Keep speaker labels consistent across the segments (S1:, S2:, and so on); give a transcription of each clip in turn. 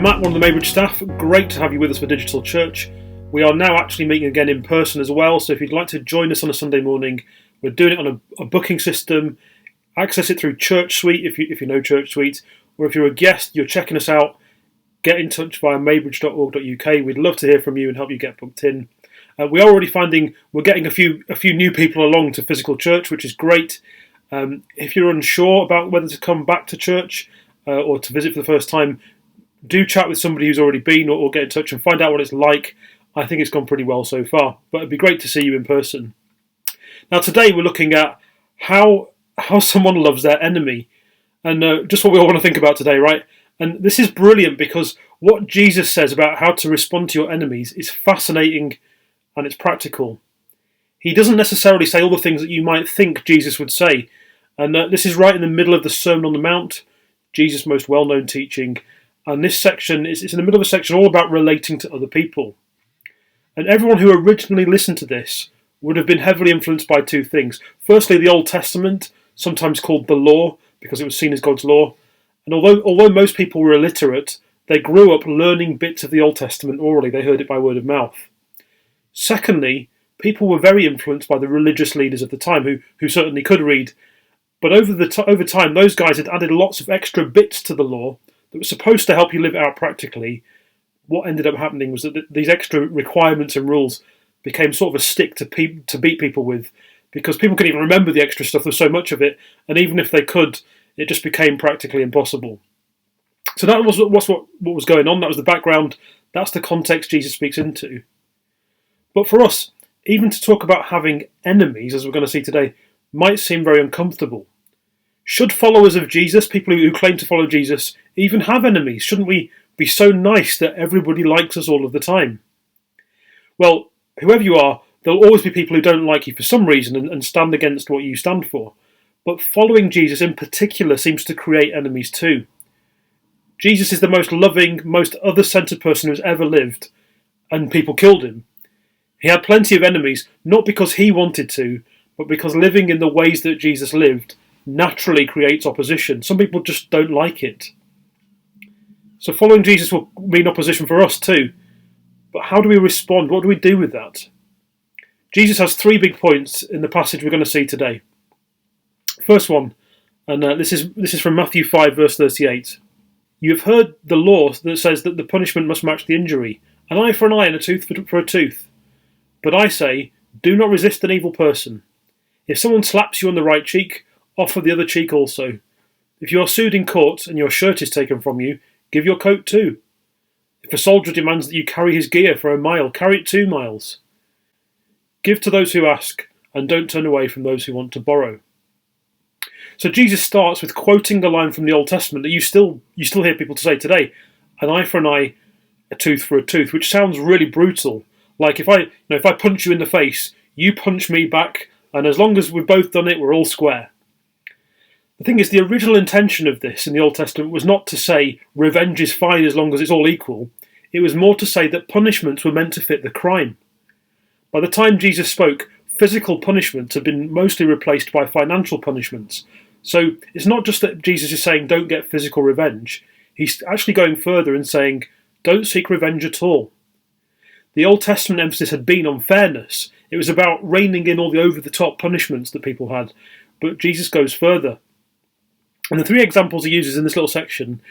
S1: Matt, one of the Maybridge staff. Great to have you with us for Digital Church. We are now actually meeting again in person as well, so if you'd like to join us on a Sunday morning, we're doing it on a booking system. Access it through Church Suite if you know Church Suite, or if you're a guest, you're checking us out, get in touch via maybridge.org.uk. We'd love to hear from you and help you get booked in. We are already finding we're getting a few new people along to physical church, which is great. If you're unsure about whether to come back to church or to visit for the first time, do chat with somebody who's already been or get in touch and find out what it's like. I think it's gone pretty well so far, but it'd be great to see you in person. Now today we're looking at how someone loves their enemy, and just what we all want to think about today, right? And this is brilliant because what Jesus says about how to respond to your enemies is fascinating and it's practical. He doesn't necessarily say all the things that you might think Jesus would say, and this is right in the middle of the Sermon on the Mount, Jesus' most well-known teaching, and this section is in the middle of a section all about relating to other people. And everyone who originally listened to this would have been heavily influenced by two things. Firstly, the Old Testament, sometimes called the Law, because it was seen as God's law. And although most people were illiterate, they grew up learning bits of the Old Testament orally. They heard it by word of mouth. Secondly, people were very influenced by the religious leaders of the time, who certainly could read. But over time, those guys had added lots of extra bits to the law that were supposed to help you live it out practically. What ended up happening was that these extra requirements and rules became sort of a stick to beat people with, because people couldn't even remember the extra stuff. There's so much of it, and even if they could, it just became practically impossible. So that was what was going on. That was the background. That's the context Jesus speaks into. But for us, even to talk about having enemies, as we're going to see today, might seem very uncomfortable. Should followers of Jesus, people who claim to follow Jesus, even have enemies? Shouldn't we be so nice that everybody likes us all of the time? Well, whoever you are, there'll always be people who don't like you for some reason and stand against what you stand for. But following Jesus in particular seems to create enemies too. Jesus is the most loving, most other-centered person who's ever lived, and people killed him. He had plenty of enemies, not because he wanted to, but because living in the ways that Jesus lived naturally creates opposition. Some people just don't like it. So following Jesus will mean opposition for us too. But how do we respond? What do we do with that? Jesus has three big points in the passage we're going to see today. First one, and this is from Matthew 5 verse 38. You have heard the law that says that the punishment must match the injury, an eye for an eye and a tooth for a tooth. But I say, do not resist an evil person. If someone slaps you on the right cheek, offer the other cheek also. If you are sued in court and your shirt is taken from you, give your coat too. If a soldier demands that you carry his gear for a mile, carry it 2 miles. Give to those who ask, and don't turn away from those who want to borrow. So Jesus starts with quoting the line from the Old Testament that you still hear people say today, an eye for an eye, a tooth for a tooth, which sounds really brutal. Like if I punch you in the face, you punch me back, and as long as we've both done it, we're all square. The thing is, the original intention of this in the Old Testament was not to say revenge is fine as long as it's all equal. It was more to say that punishments were meant to fit the crime. By the time Jesus spoke, physical punishments had been mostly replaced by financial punishments. So it's not just that Jesus is saying don't get physical revenge. He's actually going further and saying don't seek revenge at all. The Old Testament emphasis had been on fairness. It was about reining in all the over-the-top punishments that people had. But Jesus goes further. And the three examples he uses in this little section,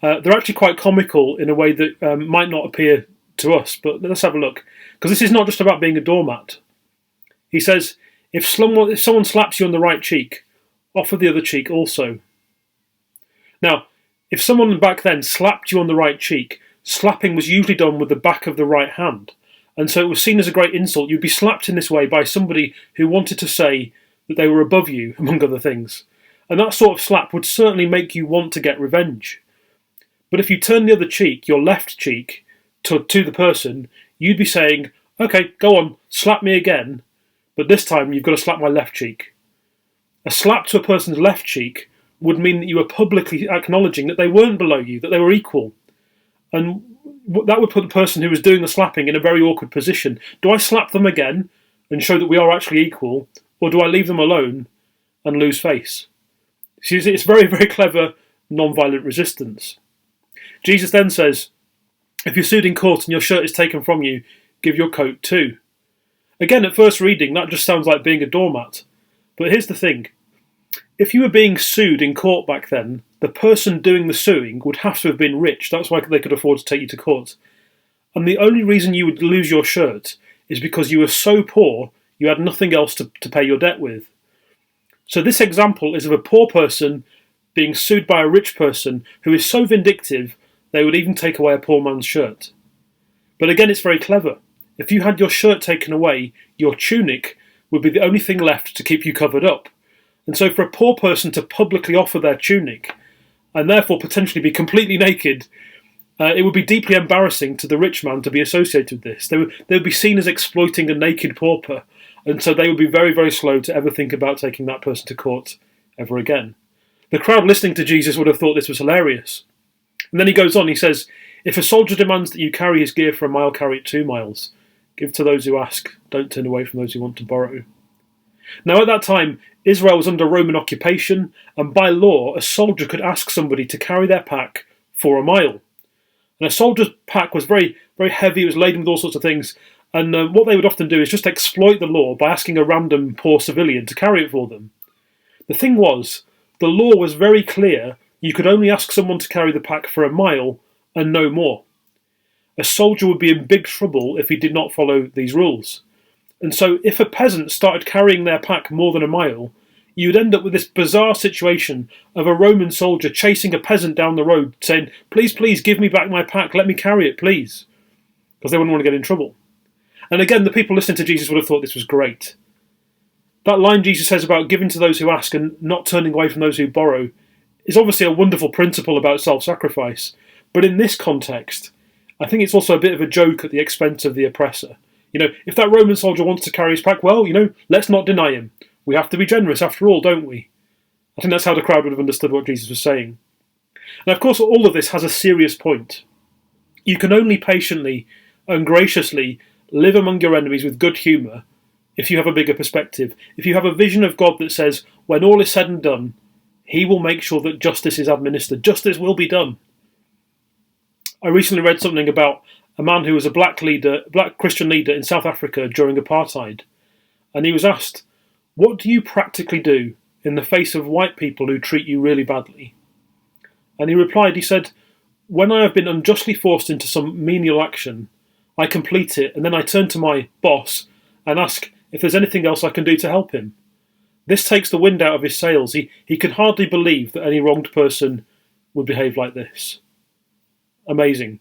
S1: they're actually quite comical in a way that might not appear to us. But let's have a look. Because this is not just about being a doormat. He says, if someone slaps you on the right cheek, offer the other cheek also. Now, if someone back then slapped you on the right cheek, slapping was usually done with the back of the right hand. And so it was seen as a great insult. You'd be slapped in this way by somebody who wanted to say that they were above you, among other things. And that sort of slap would certainly make you want to get revenge. But if you turn the other cheek, your left cheek, to the person, you'd be saying, okay, go on, slap me again, but this time you've got to slap my left cheek. A slap to a person's left cheek would mean that you were publicly acknowledging that they weren't below you, that they were equal. And that would put the person who was doing the slapping in a very awkward position. Do I slap them again and show that we are actually equal, or do I leave them alone and lose face? See, it's very, very clever non-violent resistance. Jesus then says, If you're sued in court and your shirt is taken from you, give your coat too. Again, at first reading, that just sounds like being a doormat. But here's the thing. If you were being sued in court back then, the person doing the suing would have to have been rich. That's why they could afford to take you to court. And the only reason you would lose your shirt is because you were so poor you had nothing else to pay your debt with. So this example is of a poor person being sued by a rich person who is so vindictive they would even take away a poor man's shirt. But again, it's very clever. If you had your shirt taken away, your tunic would be the only thing left to keep you covered up. And so for a poor person to publicly offer their tunic, and therefore potentially be completely naked, it would be deeply embarrassing to the rich man to be associated with this. They would be seen as exploiting a naked pauper, and so they would be very, very slow to ever think about taking that person to court ever again. The crowd listening to Jesus would have thought this was hilarious. And then he goes on, he says, "If a soldier demands that you carry his gear for a mile, carry it 2 miles. Give to those who ask, don't turn away from those who want to borrow." Now at that time, Israel was under Roman occupation, and by law, a soldier could ask somebody to carry their pack for a mile. And a soldier's pack was very, very heavy, it was laden with all sorts of things, and what they would often do is just exploit the law by asking a random poor civilian to carry it for them. The thing was, the law was very clear. You could only ask someone to carry the pack for a mile and no more. A soldier would be in big trouble if he did not follow these rules. And so if a peasant started carrying their pack more than a mile, you'd end up with this bizarre situation of a Roman soldier chasing a peasant down the road saying, "Please, please, give me back my pack, let me carry it, please." Because they wouldn't want to get in trouble. And again, the people listening to Jesus would have thought this was great. That line Jesus says about giving to those who ask and not turning away from those who borrow is obviously a wonderful principle about self-sacrifice. But in this context, I think it's also a bit of a joke at the expense of the oppressor. If that Roman soldier wants to carry his pack, well, let's not deny him. We have to be generous after all, don't we? I think that's how the crowd would have understood what Jesus was saying. And of course, all of this has a serious point. You can only patiently and graciously live among your enemies with good humour if you have a bigger perspective. If you have a vision of God that says, when all is said and done, he will make sure that justice is administered. Justice will be done. I recently read something about a man who was a black Christian leader in South Africa during apartheid. And he was asked, "What do you practically do in the face of white people who treat you really badly?" And he replied, he said, "When I have been unjustly forced into some menial action, I complete it and then I turn to my boss and ask if there's anything else I can do to help him." This takes the wind out of his sails. He could hardly believe that any wronged person would behave like this. Amazing.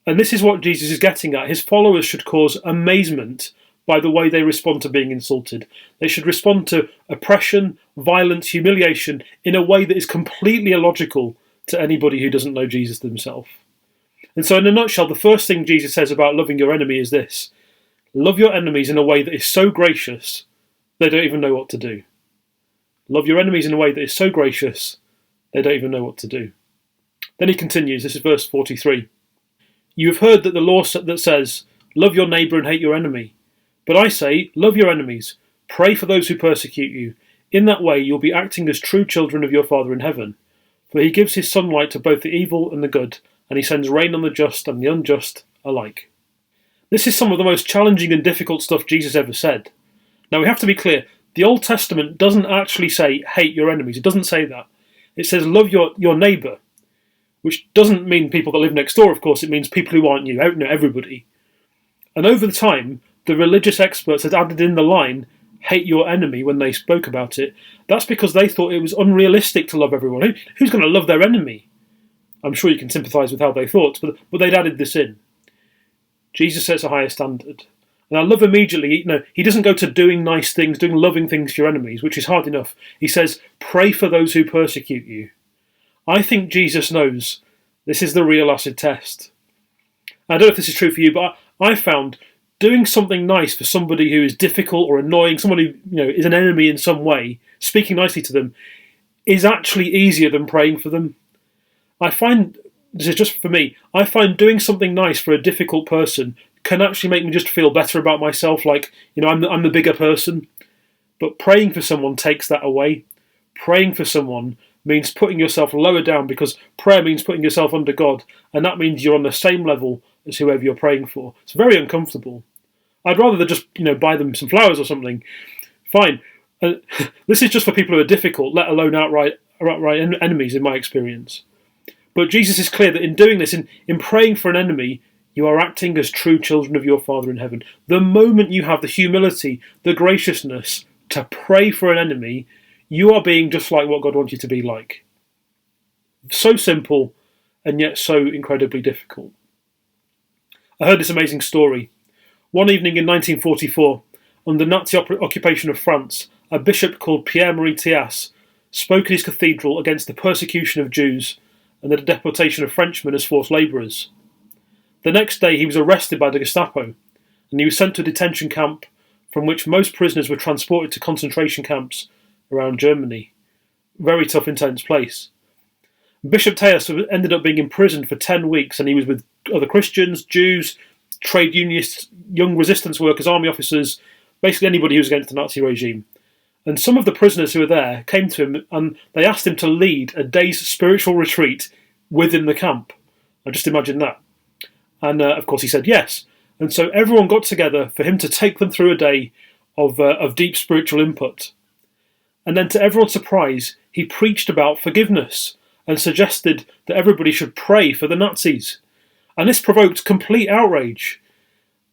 S1: And this is what Jesus is getting at. His followers should cause amazement by the way they respond to being insulted. They should respond to oppression, violence, humiliation in a way that is completely illogical to anybody who doesn't know Jesus themselves. And so in a nutshell, the first thing Jesus says about loving your enemy is this: love your enemies in a way that is so gracious they don't even know what to do. Love your enemies in a way that is so gracious they don't even know what to do. Then he continues, this is verse 43. "You have heard that the law that says, 'Love your neighbour and hate your enemy.' But I say, love your enemies, pray for those who persecute you. In that way you'll be acting as true children of your Father in heaven. For he gives his sunlight to both the evil and the good, and he sends rain on the just and the unjust alike." This is some of the most challenging and difficult stuff Jesus ever said. Now we have to be clear, the Old Testament doesn't actually say hate your enemies. It doesn't say that. It says love your neighbour, which doesn't mean people that live next door, of course. It means people who aren't you, everybody. And over the time, the religious experts had added in the line, hate your enemy, when they spoke about it. That's because they thought it was unrealistic to love everyone. Who's going to love their enemy? I'm sure you can sympathise with how they thought, but they'd added this in. Jesus sets a higher standard. And I love immediately, he doesn't go to doing nice things, doing loving things for your enemies, which is hard enough. He says, pray for those who persecute you. I think Jesus knows this is the real acid test. I don't know if this is true for you, but I found doing something nice for somebody who is difficult or annoying, someone who is an enemy in some way, speaking nicely to them, is actually easier than praying for them. I find, this is just for me, I find doing something nice for a difficult person can actually make me just feel better about myself, like, I'm the bigger person. But praying for someone takes that away. Praying for someone means putting yourself lower down, because prayer means putting yourself under God, and that means you're on the same level as whoever you're praying for. It's very uncomfortable. I'd rather than just buy them some flowers or something. Fine. This is just for people who are difficult, let alone outright enemies, in my experience. But Jesus is clear that in doing this, in praying for an enemy, you are acting as true children of your Father in heaven. The moment you have the humility, the graciousness to pray for an enemy, you are being just like what God wants you to be like. So simple, and yet so incredibly difficult. I heard this amazing story. One evening in 1944, under the Nazi occupation of France, a bishop called Pierre-Marie Thias spoke in his cathedral against the persecution of Jews and the deportation of Frenchmen as forced labourers. The next day he was arrested by the Gestapo, and he was sent to a detention camp from which most prisoners were transported to concentration camps around Germany. Very tough, intense place. Bishop Thias ended up being imprisoned for 10 weeks, and he was with other Christians, Jews, trade unionists, young resistance workers, army officers, basically anybody who was against the Nazi regime. And some of the prisoners who were there came to him and they asked him to lead a day's spiritual retreat within the camp. Now just imagine that. And of course he said yes. And so everyone got together for him to take them through a day of deep spiritual input. And then to everyone's surprise, he preached about forgiveness and suggested that everybody should pray for the Nazis. And this provoked complete outrage.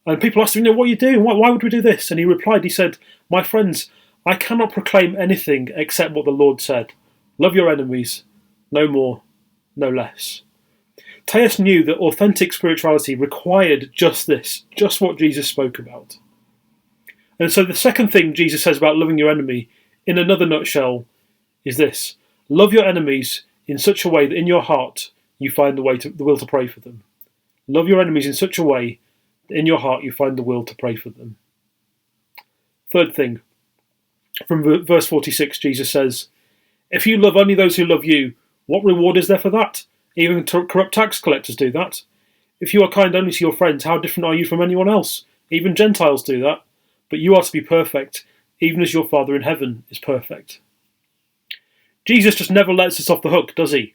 S1: And people asked him, what are you doing? Why would we do this? And he replied, he said, my friends, I cannot proclaim anything except what the Lord said. Love your enemies, no more, no less. Thias knew that authentic spirituality required just this, just what Jesus spoke about. And so the second thing Jesus says about loving your enemy, in another nutshell, is this. Love your enemies in such a way that in your heart you find the will to pray for them. Love your enemies in such a way that in your heart you find the will to pray for them. Third thing, from verse 46, Jesus says, if you love only those who love you, what reward is there for that? Even corrupt tax collectors do that. If you are kind only to your friends, how different are you from anyone else? Even Gentiles do that. But you are to be perfect, even as your Father in heaven is perfect. Jesus just never lets us off the hook, does he?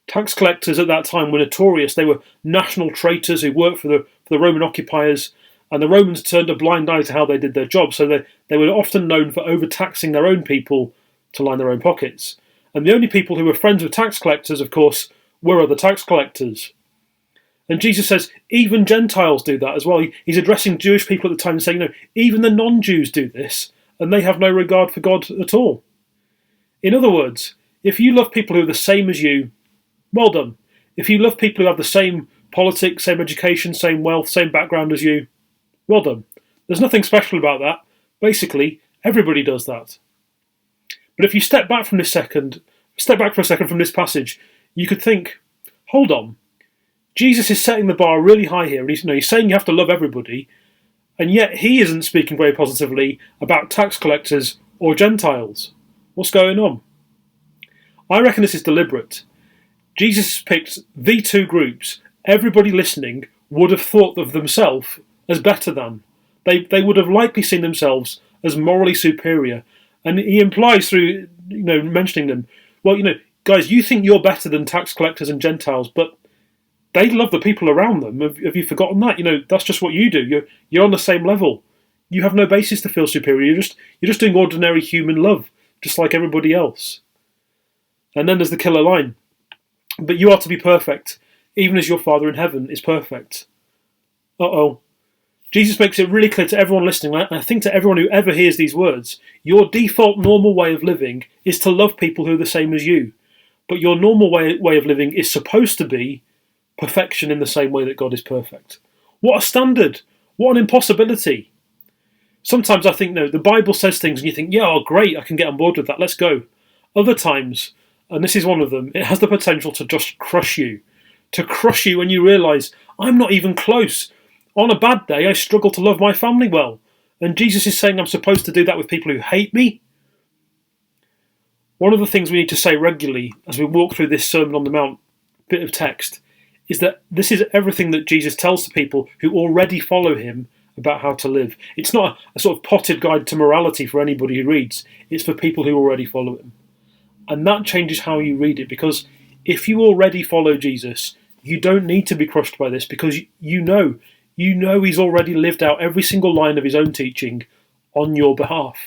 S1: Tax collectors at that time were notorious. They were national traitors who worked for the Roman occupiers, and the Romans turned a blind eye to how they did their job, so they were often known for overtaxing their own people to line their own pockets. And the only people who were friends with tax collectors, of course, were other tax collectors. And Jesus says, even Gentiles do that as well. He's addressing Jewish people at the time and saying, even the non-Jews do this, and they have no regard for God at all. In other words, if you love people who are the same as you, well done. If you love people who have the same politics, same education, same wealth, same background as you, well done. There's nothing special about that. Basically, everybody does that. But if you step back for a second from this passage, you could think, hold on. Jesus is setting the bar really high here, and he's saying you have to love everybody, and yet he isn't speaking very positively about tax collectors or Gentiles. What's going on? I reckon this is deliberate. Jesus has picked the two groups everybody listening would have thought of themselves as better than. They would have likely seen themselves as morally superior. And he implies through mentioning them, well, guys, you think you're better than tax collectors and Gentiles, but they love the people around them. Have you forgotten that? That's just what you do. You're on the same level. You have no basis to feel superior. You're just doing ordinary human love, just like everybody else. And then there's the killer line. But you are to be perfect, even as your Father in heaven is perfect. Uh-oh. Jesus makes it really clear to everyone listening, and I think to everyone who ever hears these words, your default normal way of living is to love people who are the same as you. But your normal way of living is supposed to be perfection in the same way that God is perfect. What a standard! What an impossibility! Sometimes I think, the Bible says things and you think, great, I can get on board with that, let's go. Other times, and this is one of them, it has the potential to just crush you. To crush you when you realise, I'm not even close. On a bad day, I struggle to love my family well. And Jesus is saying I'm supposed to do that with people who hate me? One of the things we need to say regularly as we walk through this Sermon on the Mount bit of text is that this is everything that Jesus tells to people who already follow him about how to live. It's not a sort of potted guide to morality for anybody who reads. It's for people who already follow him. And that changes how you read it, because if you already follow Jesus, you don't need to be crushed by this, because you know he's already lived out every single line of his own teaching on your behalf.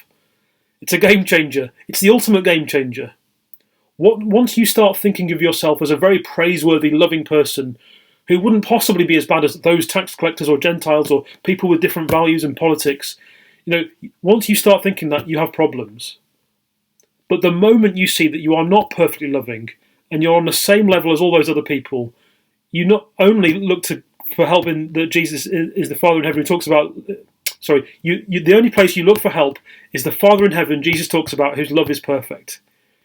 S1: It's a game changer. It's the ultimate game changer. Once you start thinking of yourself as a very praiseworthy, loving person who wouldn't possibly be as bad as those tax collectors or Gentiles or people with different values and politics, once you start thinking that, you have problems. But the moment you see that you are not perfectly loving and you're on the same level as all those other people, you not only look for help in that Jesus is the Father in heaven who talks about. The only place you look for help is the Father in heaven Jesus talks about, whose love is perfect.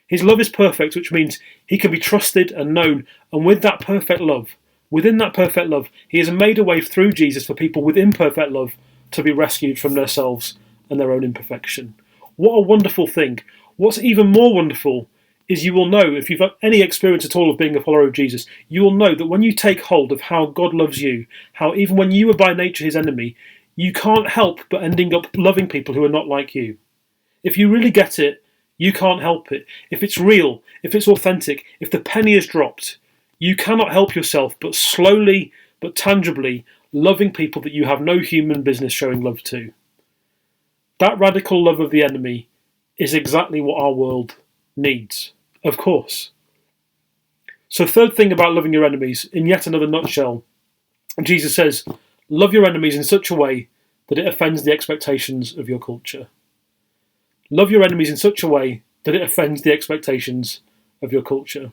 S1: His love is perfect, which means he can be trusted and known, and within that perfect love, he has made a way through Jesus for people with imperfect love to be rescued from themselves and their own imperfection. What a wonderful thing. What's even more wonderful is you will know, if you've had any experience at all of being a follower of Jesus, you will know that when you take hold of how God loves you, how even when you were by nature his enemy, you can't help but ending up loving people who are not like you. If you really get it, you can't help it. If it's real, if it's authentic, if the penny is dropped, you cannot help yourself but slowly, but tangibly, loving people that you have no human business showing love to. That radical love of the enemy is exactly what our world needs, of course. So, third thing about loving your enemies, in yet another nutshell, Jesus says, love your enemies in such a way that it offends the expectations of your culture. Love your enemies in such a way that it offends the expectations of your culture.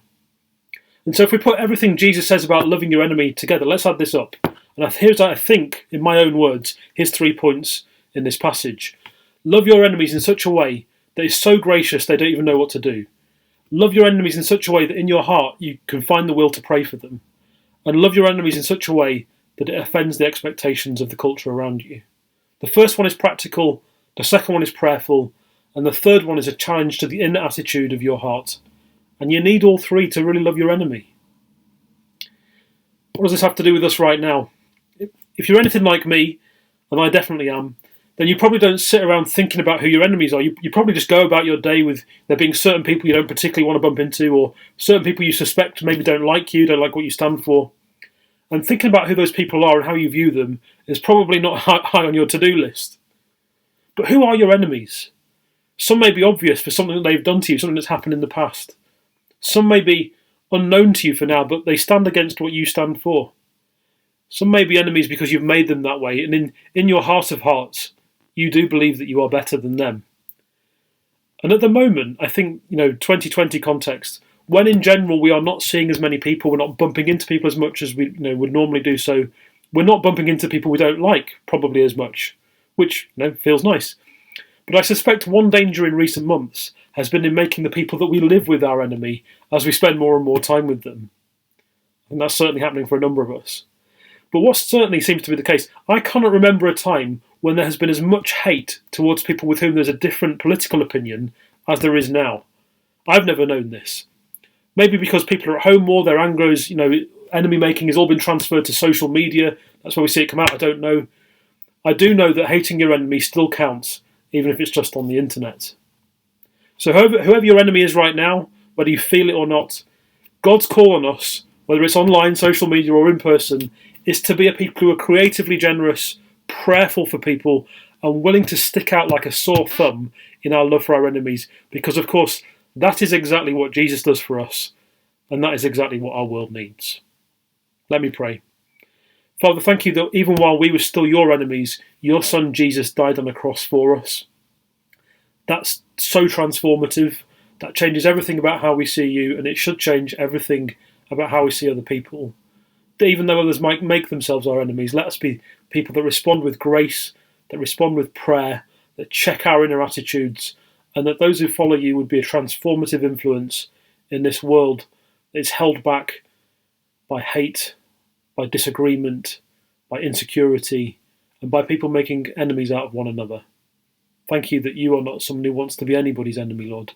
S1: And so if we put everything Jesus says about loving your enemy together, let's add this up. And here's, I think, in my own words, here's 3 points in this passage. Love your enemies in such a way that is so gracious they don't even know what to do. Love your enemies in such a way that in your heart you can find the will to pray for them. And love your enemies in such a way that it offends the expectations of the culture around you. The first one is practical, the second one is prayerful, and the third one is a challenge to the inner attitude of your heart. And you need all three to really love your enemy. What does this have to do with us right now? If you're anything like me, and I definitely am, then you probably don't sit around thinking about who your enemies are. You probably just go about your day with there being certain people you don't particularly want to bump into, or certain people you suspect maybe don't like what you stand for. And thinking about who those people are and how you view them is probably not high on your to-do list. But who are your enemies? Some may be obvious for something that they've done to you, something that's happened in the past. Some may be unknown to you for now, but they stand against what you stand for. Some may be enemies because you've made them that way, and in your heart of hearts, you do believe that you are better than them. And at the moment, I think, 2020 context, when in general we are not seeing as many people, we're not bumping into people as much as we would normally do so, we're not bumping into people we don't like probably as much, which feels nice. But I suspect one danger in recent months has been in making the people that we live with our enemy as we spend more and more time with them. And that's certainly happening for a number of us. But what certainly seems to be the case, I cannot remember a time when there has been as much hate towards people with whom there's a different political opinion as there is now. I've never known this. Maybe because people are at home more, their anger is, enemy making has all been transferred to social media. That's where we see it come out, I don't know. I do know that hating your enemy still counts, even if it's just on the internet. So whoever your enemy is right now, whether you feel it or not, God's call on us, whether it's online, social media or in person, is to be a people who are creatively generous, prayerful for people, and willing to stick out like a sore thumb in our love for our enemies, because of course that is exactly what Jesus does for us, and that is exactly what our world needs. Let me pray. Father, thank you that even while we were still your enemies, your son Jesus died on the cross for us. That's so transformative. That changes everything about how we see you, and it should change everything about how we see other people. That even though others might make themselves our enemies, let us be people that respond with grace, that respond with prayer, that check our inner attitudes, and that those who follow you would be a transformative influence in this world that is held back by hate, by disagreement, by insecurity, and by people making enemies out of one another. Thank you that you are not someone who wants to be anybody's enemy, Lord.